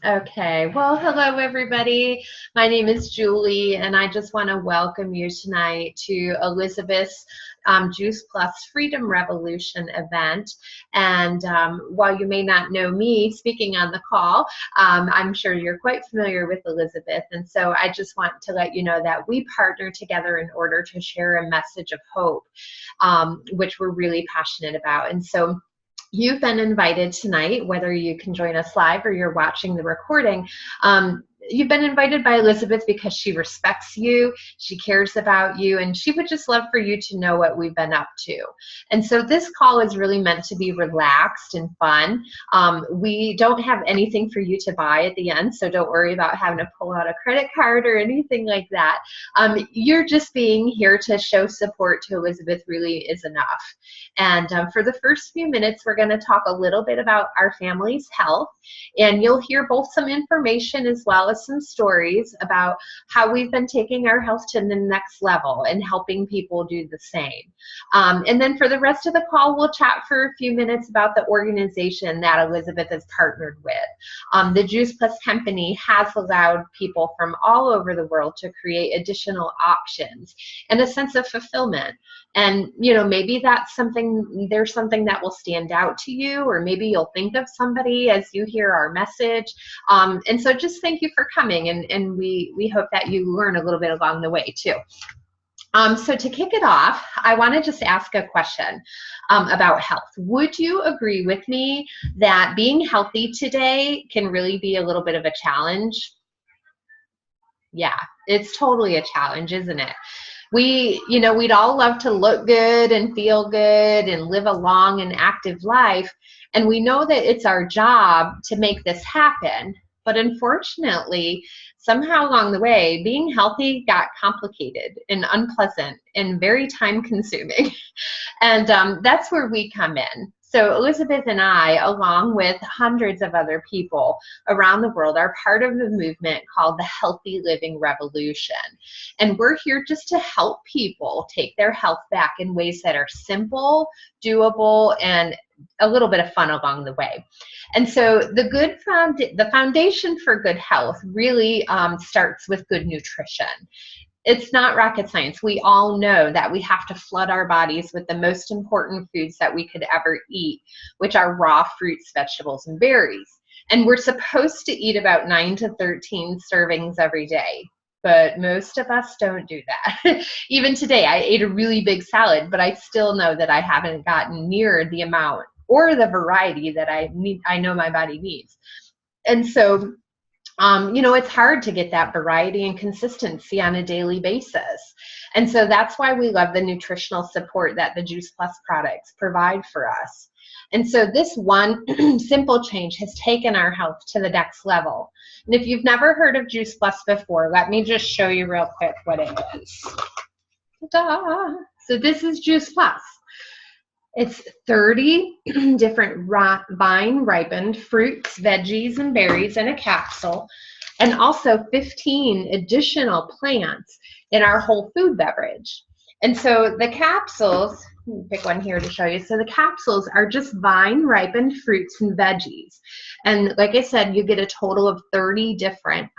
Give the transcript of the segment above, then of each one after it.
Okay, well, hello everybody. My name is Julie, and I just want to welcome you tonight to Elizabeth's Juice Plus Freedom Revolution event. And while you may not know me speaking on the call, I'm sure you're quite familiar with Elizabeth. And so I just want to let you know that we partner together in order to share a message of hope, which we're really passionate about. And so you've been invited tonight, whether you can join us live or you're watching the recording. You've been invited by Elizabeth because she respects you, she cares about you, and she would just love for you to know what we've been up to. And so this call is really meant to be relaxed and fun. We don't have anything for you to buy at the end, so don't worry about having to pull out a credit card or anything like that. You're just being here to show support to Elizabeth really is enough. And for the first few minutes, we're going to talk a little bit about our family's health, and you'll hear both some information as well as some stories about how we've been taking our health to the next level and helping people do the same. And then for the rest of the call, we'll chat for a few minutes about the organization that Elizabeth has partnered with. The Juice Plus Company has allowed people from all over the world to create additional options and a sense of fulfillment. And maybe that's there's something that will stand out to you, or maybe you'll think of somebody as you hear our message. And so just thank you for coming, and we hope that you learn a little bit along the way too. So to kick it off, I want to just ask a question about health. Would you agree with me that being healthy today can really be a little bit of a challenge? Yeah, it's totally a challenge, isn't it? We'd all love to look good and feel good and live a long and active life. And we know that it's our job to make this happen. But unfortunately, somehow along the way, being healthy got complicated and unpleasant and very time consuming. And that's where we come in. So Elizabeth and I, along with hundreds of other people around the world, are part of a movement called the Healthy Living Revolution. And we're here just to help people take their health back in ways that are simple, doable, and a little bit of fun along the way. And so the foundation for good health really starts with good nutrition. It's not rocket science. We all know that we have to flood our bodies with the most important foods that we could ever eat, which are raw fruits, vegetables, and berries. And we're supposed to eat about 9 to 13 servings every day. But most of us don't do that. Even today, I ate a really big salad, but I still know that I haven't gotten near the amount or the variety that I know my body needs. And so it's hard to get that variety and consistency on a daily basis. And so that's why we love the nutritional support that the Juice Plus products provide for us. And so this one simple change has taken our health to the next level. And if you've never heard of Juice Plus before, let me just show you real quick what it is. Ta-da! So this is Juice Plus. It's 30 different vine-ripened fruits, veggies, and berries in a capsule, and also 15 additional plants in our whole food beverage. And so the capsules, let me pick one here to show you. So the capsules are just vine-ripened fruits and veggies. And like I said, you get a total of 30 different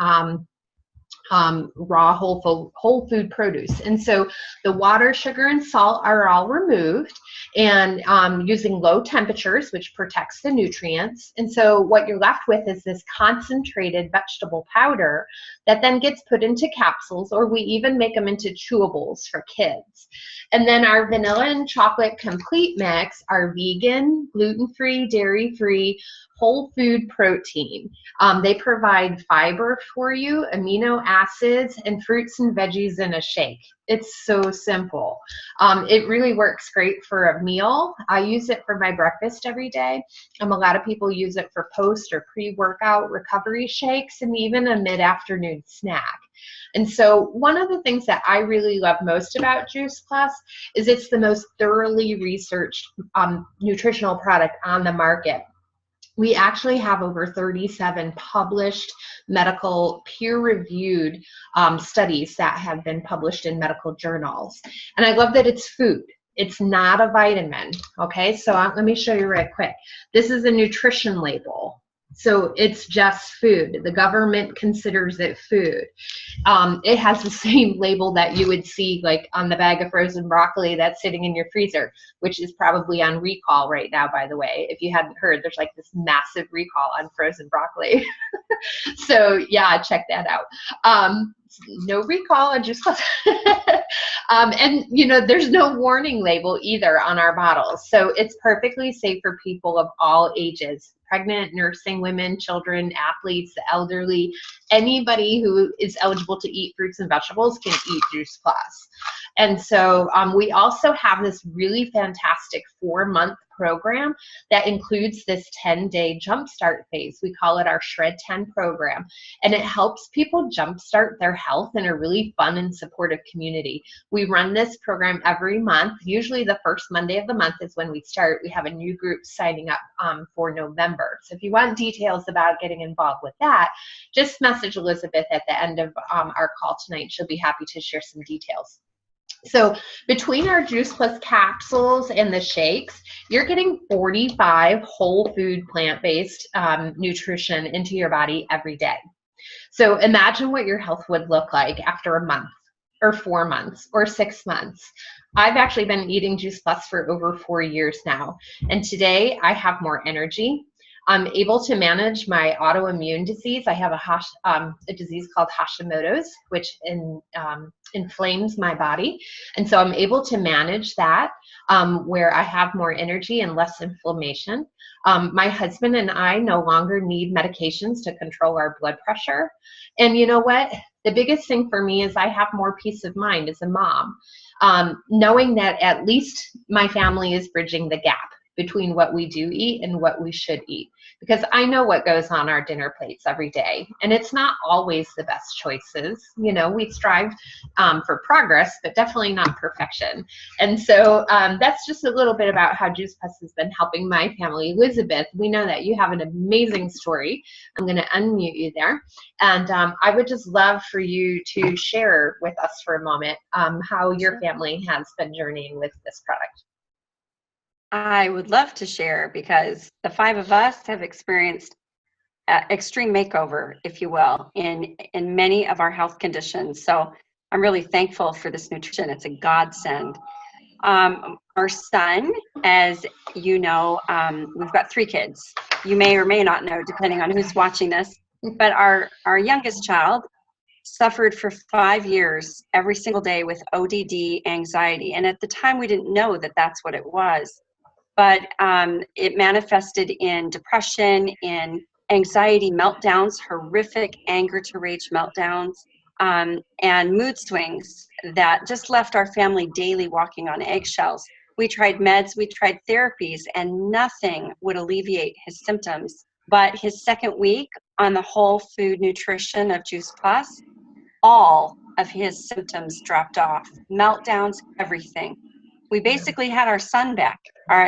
raw whole food produce. And so the water, sugar, and salt are all removed, and using low temperatures, which protects the nutrients. And so what you're left with is this concentrated vegetable powder that then gets put into capsules, or we even make them into chewables for kids. And then our vanilla and chocolate complete mix are vegan, gluten-free, dairy-free, whole food protein. They provide fiber for you, amino acids, and fruits and veggies in a shake. It's so simple. It really works great for a meal. I use it for my breakfast every day. A lot of people use it for post or pre-workout recovery shakes, and even a mid-afternoon snack. And so one of the things that I really love most about Juice Plus is it's the most thoroughly researched nutritional product on the market. We actually have over 37 published medical peer-reviewed studies that have been published in medical journals. And I love that it's food. It's not a vitamin, okay? So let me show you real quick. This is a nutrition label. So it's just food. The government considers it food. It has the same label that you would see like on the bag of frozen broccoli that's sitting in your freezer, which is probably on recall right now, by the way. If you hadn't heard, there's like this massive recall on frozen broccoli. So yeah, check that out. No recall on Juice Plus. And you know, there's no warning label either on our bottles. So it's perfectly safe for people of all ages, pregnant, nursing women, children, athletes, the elderly, anybody who is eligible to eat fruits and vegetables can eat Juice Plus. And so we also have this really fantastic 4-month program that includes this 10-day jumpstart phase. We call it our Shred 10 program, and it helps people jumpstart their health in a really fun and supportive community. We run this program every month. Usually the first Monday of the month is when we start. We have a new group signing up for November. So if you want details about getting involved with that, just message Elizabeth at the end of our call tonight. She'll be happy to share some details. So between our Juice Plus capsules and the shakes, you're getting 45 whole food plant-based nutrition into your body every day. So imagine what your health would look like after a month or 4 months or 6 months. I've actually been eating Juice Plus for over 4 years now. And today I have more energy. I'm able to manage my autoimmune disease. I have a disease called Hashimoto's, which inflames my body. And so I'm able to manage that where I have more energy and less inflammation. My husband and I no longer need medications to control our blood pressure. And you know what? The biggest thing for me is I have more peace of mind as a mom, knowing that at least my family is bridging the gap between what we do eat and what we should eat, because I know what goes on our dinner plates every day, and it's not always the best choices. You know, we strive for progress, but definitely not perfection. And so that's just a little bit about how Juice Plus has been helping my family. Elizabeth, we know that you have an amazing story. I'm going to unmute you there, and I would just love for you to share with us for a moment how your family has been journeying with this product. I would love to share, because the 5 of us have experienced extreme makeover, if you will, in many of our health conditions. So I'm really thankful for this nutrition. It's a godsend. Our son, as you know, we've got 3 kids. You may or may not know, depending on who's watching this, but our youngest child suffered for 5 years every single day with ODD anxiety. And at the time, we didn't know that that's what it was. But it manifested in depression, in anxiety meltdowns, horrific anger to rage meltdowns, and mood swings that just left our family daily walking on eggshells. We tried meds, we tried therapies, and nothing would alleviate his symptoms. But his second week on the whole food nutrition of Juice Plus, all of his symptoms dropped off. Meltdowns, everything. We basically had our son back,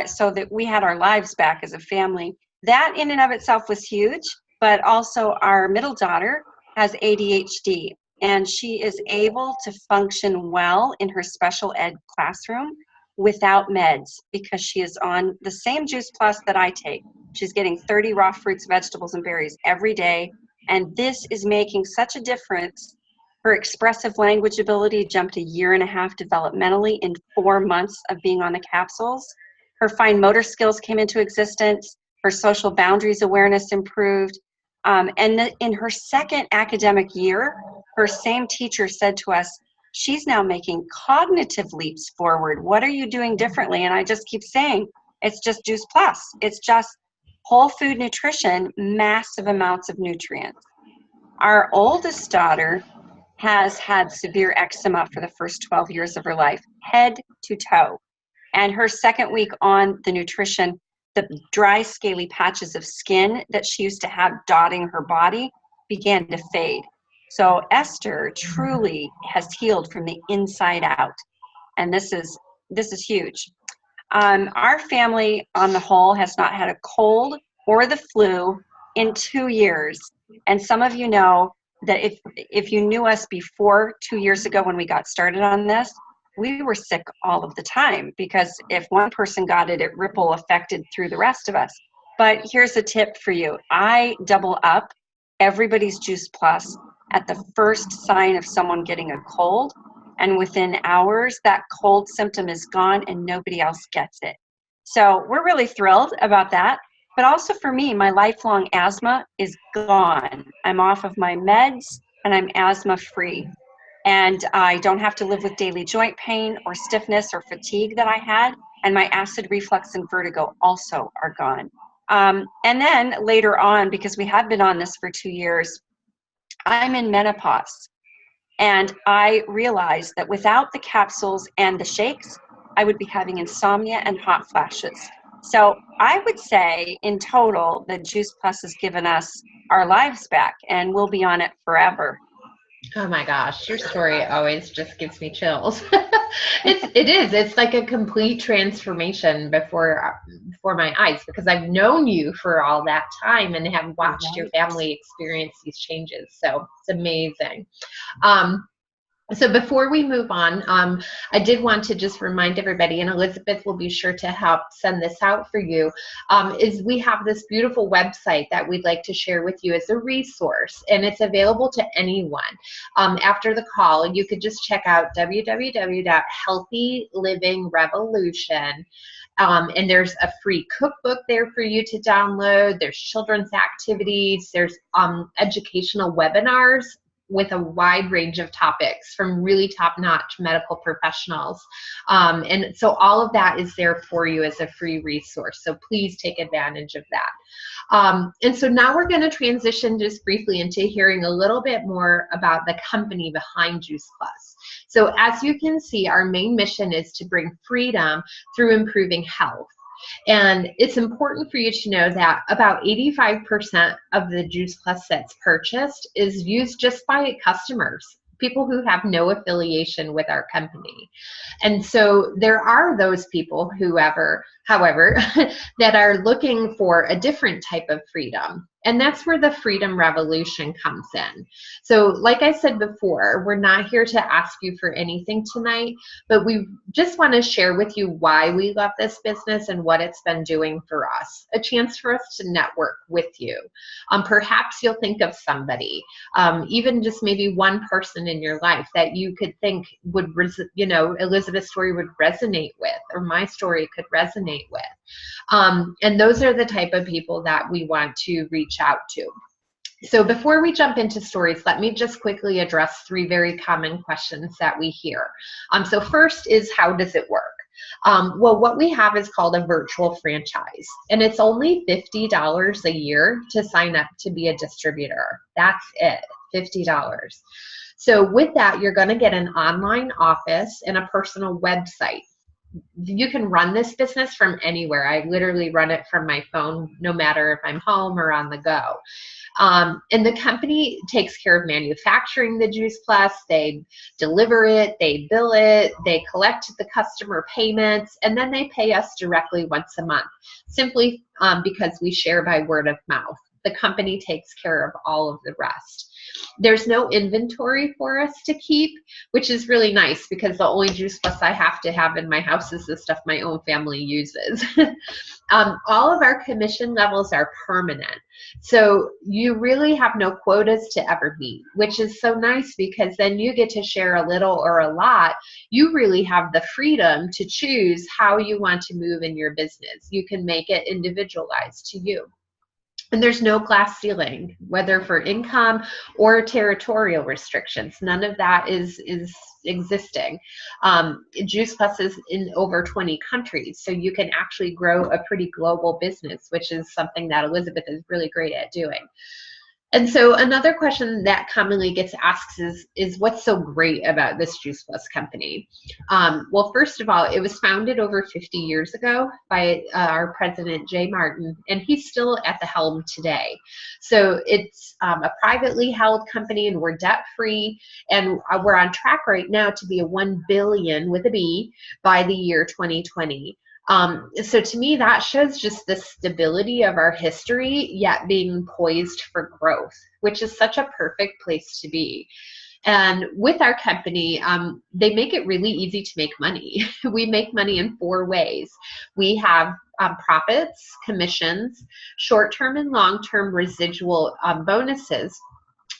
so that we had our lives back as a family. That in and of itself was huge, but also our middle daughter has ADHD, and she is able to function well in her special ed classroom without meds, because she is on the same Juice Plus that I take. She's getting 30 raw fruits, vegetables, and berries every day, and this is making such a difference. Her expressive language ability jumped 1.5 years developmentally in 4 months of being on the capsules. Her fine motor skills came into existence. Her social boundaries awareness improved. And in her second academic year, her same teacher said to us, she's now making cognitive leaps forward. What are you doing differently? And I just keep saying, it's just Juice Plus. It's just whole food nutrition, massive amounts of nutrients. Our oldest daughter has had severe eczema for the first 12 years of her life, head to toe. And her second week on the nutrition, the dry, scaly patches of skin that she used to have dotting her body began to fade. So Esther truly has healed from the inside out. And this is huge. Our family on the whole has not had a cold or the flu in 2 years. And some of you know that if you knew us before 2 years ago when we got started on this, we were sick all of the time, because if one person got it, it ripple affected through the rest of us. But here's a tip for you. I double up everybody's Juice Plus at the first sign of someone getting a cold. And within hours, that cold symptom is gone and nobody else gets it. So we're really thrilled about that. But also for me, my lifelong asthma is gone. I'm off of my meds and I'm asthma free. And I don't have to live with daily joint pain or stiffness or fatigue that I had. And my acid reflux and vertigo also are gone. And then later on, because we have been on this for 2 years, I'm in menopause. And I realized that without the capsules and the shakes, I would be having insomnia and hot flashes. So I would say in total that Juice Plus has given us our lives back and we'll be on it forever. Oh my gosh, your story always just gives me chills. It's like a complete transformation before my eyes, because I've known you for all that time and have watched your family experience these changes. So it's amazing. So before we move on, I did want to just remind everybody, and Elizabeth will be sure to help send this out for you, is we have this beautiful website that we'd like to share with you as a resource, and it's available to anyone. After the call, you could just check out www.healthylivingrevolution. And there's a free cookbook there for you to download. There's children's activities. There's educational webinars with a wide range of topics from really top-notch medical professionals. And so all of that is there for you as a free resource. So please take advantage of that. And so now we're going to transition just briefly into hearing a little bit more about the company behind Juice Plus. So as you can see, our main mission is to bring freedom through improving health. And it's important for you to know that about 85% of the Juice Plus that's purchased is used just by customers, people who have no affiliation with our company. And so there are those people, however, that are looking for a different type of freedom. And that's where the Freedom Revolution comes in. So like I said before, we're not here to ask you for anything tonight, but we just want to share with you why we love this business and what it's been doing for us. A chance for us to network with you. Perhaps you'll think of somebody, even just maybe one person in your life that you could think would, Elizabeth's story would resonate with, or my story could resonate with. And those are the type of people that we want to reach out to. So before we jump into stories, let me just quickly address 3 very common questions that we hear. So first is, how does it work? Well, what we have is called a virtual franchise, and it's only $50 a year to sign up to be a distributor. That's it, $50. So with that, you're going to get an online office and a personal website. You can run this business from anywhere. I literally run it from my phone, no matter if I'm home or on the go. And the company takes care of manufacturing the Juice Plus. They deliver it, they bill it, they collect the customer payments, and then they pay us directly once a month, simply because we share by word of mouth. The company takes care of all of the rest. There's no inventory for us to keep, which is really nice, because the only Juice Plus I have to have in my house is the stuff my own family uses. All of our commission levels are permanent. So you really have no quotas to ever meet, which is so nice, because then you get to share a little or a lot. You really have the freedom to choose how you want to move in your business. You can make it individualized to you. And there's no glass ceiling, whether for income or territorial restrictions. None of that is existing. Juice Plus is in over 20 countries, so you can actually grow a pretty global business, which is something that Elizabeth is really great at doing. And so another question that commonly gets asked is what's so great about this Juice Plus company? Well, first of all, it was founded over 50 years ago by our president, Jay Martin, and he's still at the helm today. So it's a privately held company, and we're debt-free, and we're on track right now to be a 1 billion with a B by the year 2020. So to me, that shows just the stability of our history, yet being poised for growth, which is such a perfect place to be. And with our company, they make it really easy to make money. We make money in 4 ways. We have profits, commissions, short-term and long-term residual bonuses,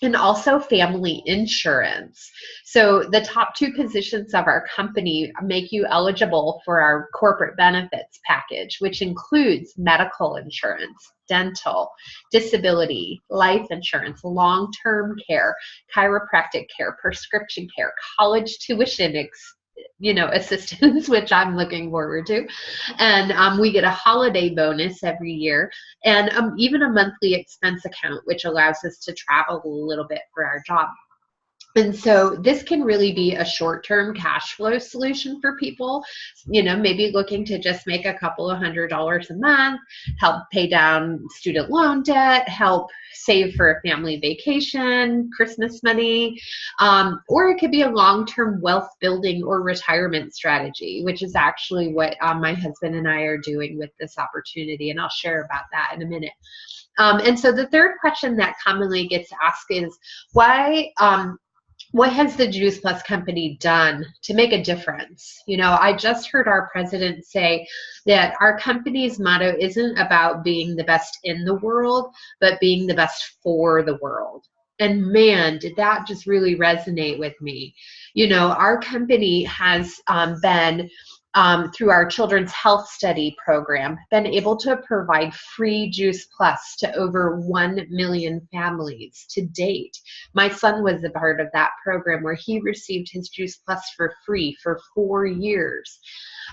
and also family insurance. So the top two positions of our company make you eligible for our corporate benefits package, which includes medical insurance, dental, disability, life insurance, long-term care, chiropractic care, prescription care, college tuition assistance, which I'm looking forward to. And we get a holiday bonus every year, and even a monthly expense account, which allows us to travel a little bit for our job. And so this can really be a short-term cash flow solution for people, maybe looking to just make a couple of $100s a month, help pay down student loan debt, help save for a family vacation, Christmas money, or it could be a long-term wealth building or retirement strategy, which is actually what my husband and I are doing with this opportunity, and I'll share about that in a minute. And so the third question that commonly gets asked is, what has the Juice Plus company done to make a difference? I just heard our president say that our company's motto isn't about being the best in the world, but being the best for the world. And man, did that just really resonate with me. Our company has been through our Children's Health Study program, been able to provide free Juice Plus to over 1 million families to date. My son was a part of that program where he received his Juice Plus for free for 4 years.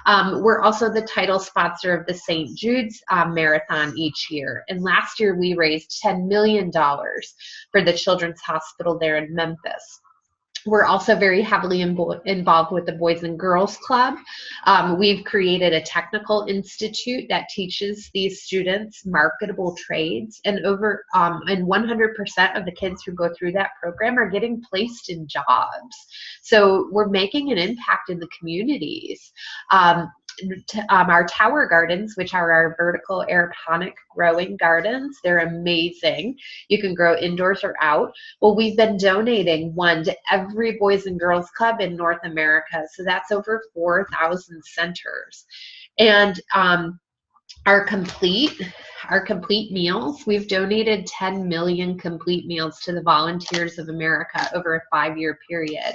We're also the title sponsor of the St. Jude's Marathon each year. And last year we raised $10 million for the Children's Hospital there in Memphis. We're also very heavily involved with the Boys and Girls Club. We've created a technical institute that teaches these students marketable trades, and 100% of the kids who go through that program are getting placed in jobs. So we're making an impact in the communities. Our tower gardens, which are our vertical aeroponic growing gardens, they're amazing. You can grow indoors or out. Well, we've been donating one to every Boys and Girls Club in North America. So that's over 4,000 centers. And our complete meals, we've donated 10 million complete meals to the Volunteers of America over a 5-year period.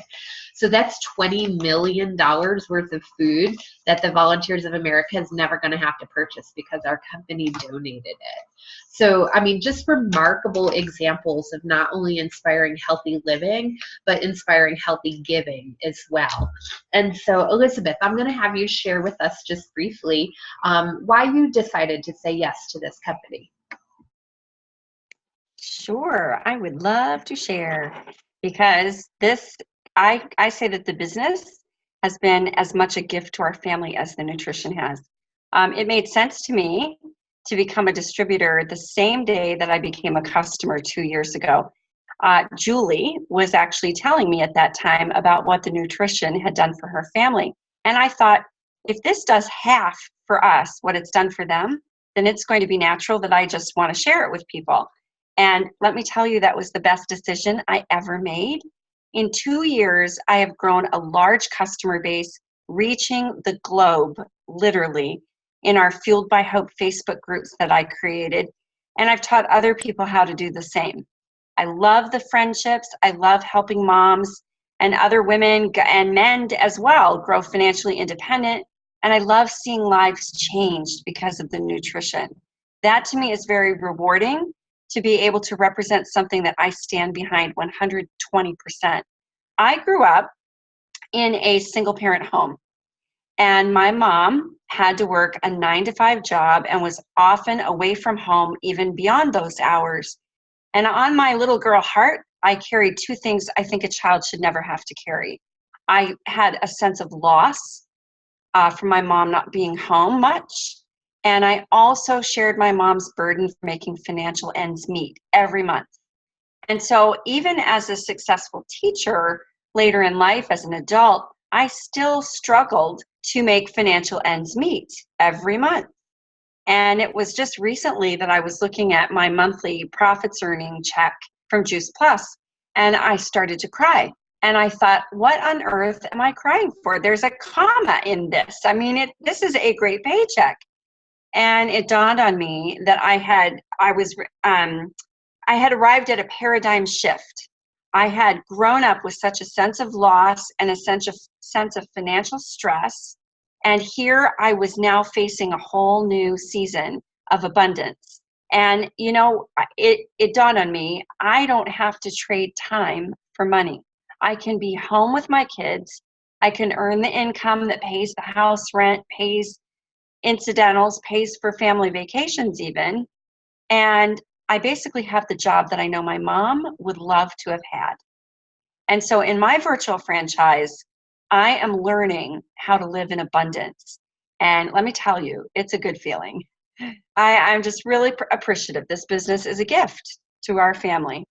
So that's $20 million worth of food that the Volunteers of America is never going to have to purchase because our company donated it. So, just remarkable examples of not only inspiring healthy living, but inspiring healthy giving as well. And so, Elizabeth, I'm going to have you share with us just briefly why you decided to say yes to this company. Sure, I would love to share, because I say that the business has been as much a gift to our family as the nutrition has. It made sense to me to become a distributor the same day that I became a customer 2 years ago. Julie was actually telling me at that time about what the nutrition had done for her family. And I thought, if this does half for us what it's done for them, then it's going to be natural that I just want to share it with people. And let me tell you, that was the best decision I ever made. In 2 years, I have grown a large customer base, reaching the globe, literally, in our Fueled by Hope Facebook groups that I created. And I've taught other people how to do the same. I love the friendships. I love helping moms and other women and men as well grow financially independent. And I love seeing lives changed because of the nutrition. That to me is very rewarding, to be able to represent something that I stand behind 120%. I grew up in a single parent home, and my mom had to work a 9-to-5 job and was often away from home even beyond those hours. And on my little girl heart, I carried 2 things I think a child should never have to carry. I had a sense of loss from my mom not being home much. And I also shared my mom's burden for making financial ends meet every month. And so even as a successful teacher later in life as an adult, I still struggled to make financial ends meet every month. And it was just recently that I was looking at my monthly profits earning check from Juice Plus, and I started to cry. And I thought, what on earth am I crying for? There's a comma in this. This is a great paycheck. And it dawned on me that I had arrived at a paradigm shift. I had grown up with such a sense of loss and a sense of financial stress. And here I was now facing a whole new season of abundance. And, it dawned on me, I don't have to trade time for money. I can be home with my kids. I can earn the income that pays the house rent, pays incidentals, pays for family vacations even. And I basically have the job that I know my mom would love to have had. And so in my virtual franchise, I am learning how to live in abundance. And let me tell you, it's a good feeling. I'm just really appreciative. This business is a gift to our family.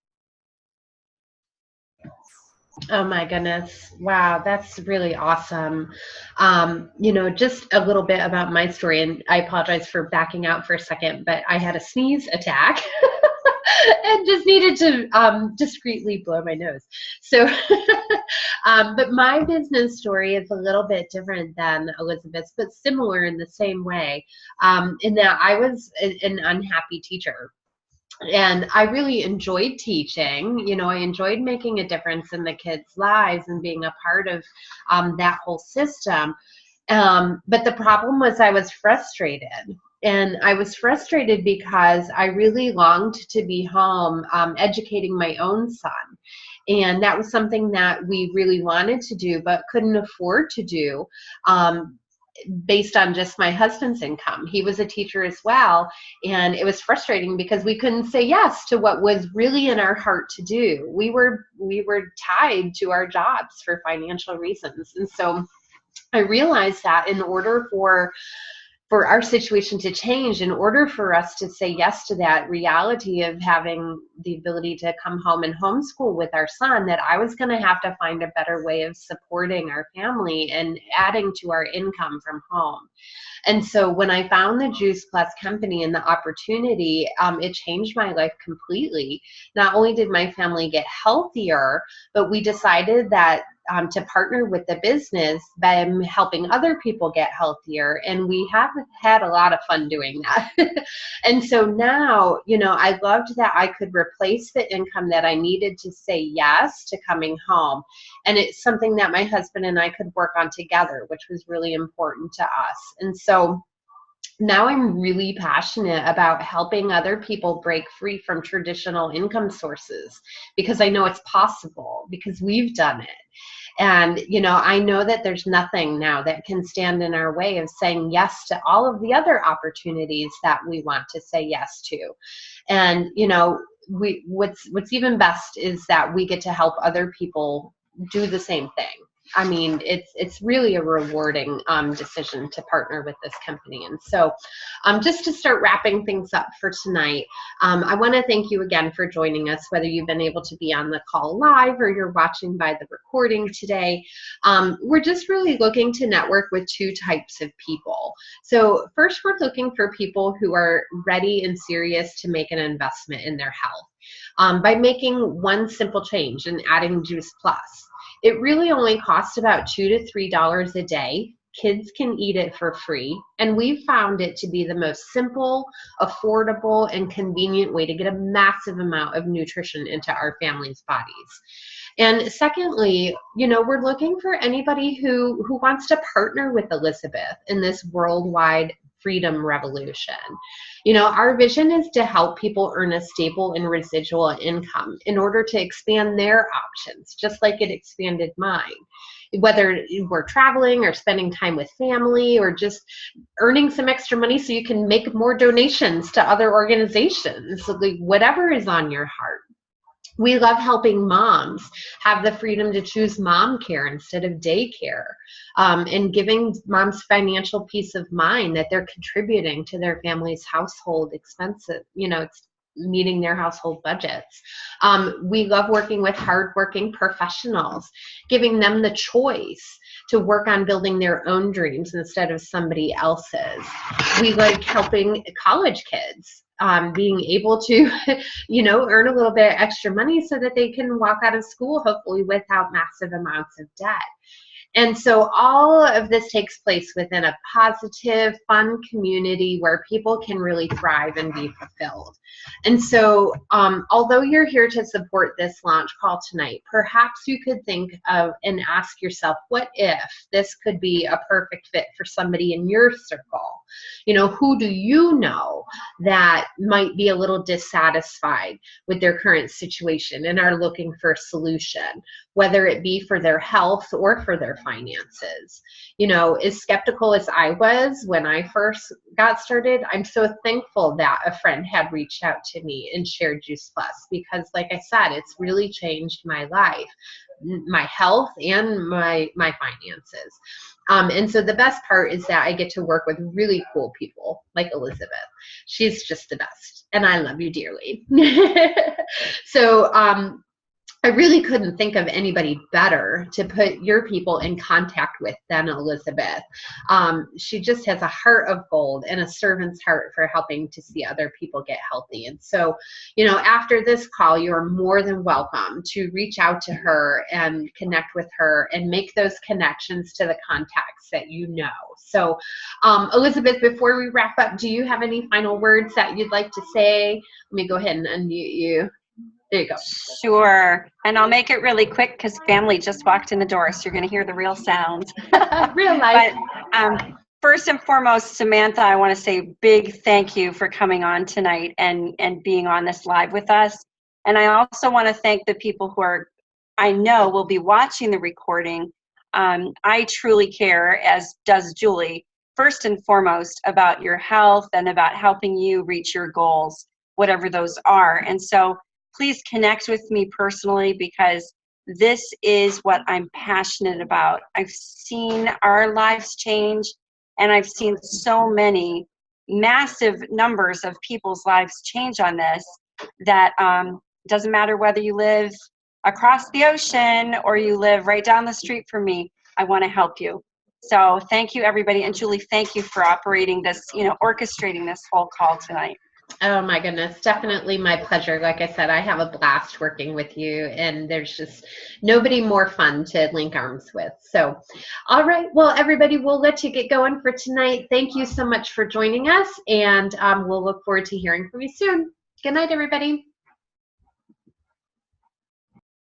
Oh my goodness. Wow, that's really awesome. Just a little bit about my story, and I apologize for backing out for a second, but I had a sneeze attack and just needed to discreetly blow my nose. So, but my business story is a little bit different than Elizabeth's, but similar in the same way, in that I was an unhappy teacher. And I really enjoyed teaching. I enjoyed making a difference in the kids' lives and being a part of that whole system. But the problem was I was frustrated. And I was frustrated because I really longed to be home educating my own son. And that was something that we really wanted to do, but couldn't afford to do. Based on just my husband's income. He was a teacher as well, and it was frustrating because we couldn't say yes to what was really in our heart to do. We were tied to our jobs for financial reasons. And so I realized that in order for our situation to change, in order for us to say yes to that reality of having the ability to come home and homeschool with our son, that I was going to have to find a better way of supporting our family and adding to our income from home. And so when I found the Juice Plus company and the opportunity, it changed my life completely. Not only did my family get healthier, but we decided that to partner with the business by helping other people get healthier. And we have had a lot of fun doing that. And so now, I loved that I could replace the income that I needed to say yes to coming home. And it's something that my husband and I could work on together, which was really important to us. And so now I'm really passionate about helping other people break free from traditional income sources, because I know it's possible, because we've done it. And, I know that there's nothing now that can stand in our way of saying yes to all of the other opportunities that we want to say yes to. And, what's even best is that we get to help other people do the same thing. I mean, it's really a rewarding decision to partner with this company. And so just to start wrapping things up for tonight, I want to thank you again for joining us, whether you've been able to be on the call live or you're watching by the recording today. We're just really looking to network with two types of people. So first, we're looking for people who are ready and serious to make an investment in their health by making one simple change and adding Juice Plus. It really only costs about $2 to $3 a day. Kids can eat it for free, and we found it to be the most simple, affordable, and convenient way to get a massive amount of nutrition into our family's bodies. And secondly, we're looking for anybody who wants to partner with Elizabeth in this worldwide freedom revolution. Our vision is to help people earn a stable and residual income in order to expand their options, just like it expanded mine. Whether we're traveling or spending time with family or just earning some extra money so you can make more donations to other organizations, so whatever is on your heart. We love helping moms have the freedom to choose mom care instead of daycare, and giving moms financial peace of mind that they're contributing to their family's household expenses. It's meeting their household budgets. We love working with hardworking professionals, giving them the choice to work on building their own dreams instead of somebody else's. We like helping college kids, being able to, earn a little bit of extra money so that they can walk out of school, hopefully without massive amounts of debt. And so all of this takes place within a positive, fun community where people can really thrive and be fulfilled. And so although you're here to support this launch call tonight, perhaps you could think of and ask yourself, what if this could be a perfect fit for somebody in your circle? You know, who do you know that might be a little dissatisfied with their current situation and are looking for a solution, whether it be for their health or for their finances? You know, as skeptical as I was when I first got started, I'm so thankful that a friend had reached out to me and shared Juice Plus, because like I said, it's really changed my life, my health, and my finances. And so the best part is that I get to work with really cool people like Elizabeth. She's just the best, and I love you dearly. So I really couldn't think of anybody better to put your people in contact with than Elizabeth. She just has a heart of gold and a servant's heart for helping to see other people get healthy. And so, you know, after this call, you're more than welcome to reach out to her and connect with her and make those connections to the contacts that you know. So, Elizabeth, before we wrap up, do you have any final words that you'd like to say? Let me go ahead and unmute you. There you go. Sure. And I'll make it really quick because family just walked in the door, so you're going to hear the real sounds. Real life. But first and foremost, Samantha, I want to say big thank you for coming on tonight and being on this live with us. And I also want to thank the people who I know will be watching the recording. I truly care, as does Julie, first and foremost about your health and about helping you reach your goals, whatever those are. And so please connect with me personally, because this is what I'm passionate about. I've seen our lives change, and I've seen so many massive numbers of people's lives change on this, that doesn't matter whether you live across the ocean or you live right down the street from me, I want to help you. So thank you, everybody. And Julie, thank you for operating this, orchestrating this whole call tonight. Oh my goodness, definitely my pleasure. Like I said, I have a blast working with you, and there's just nobody more fun to link arms with. So, all right, well, everybody, we'll let you get going for tonight. Thank you so much for joining us, and we'll look forward to hearing from you soon. Good night, everybody.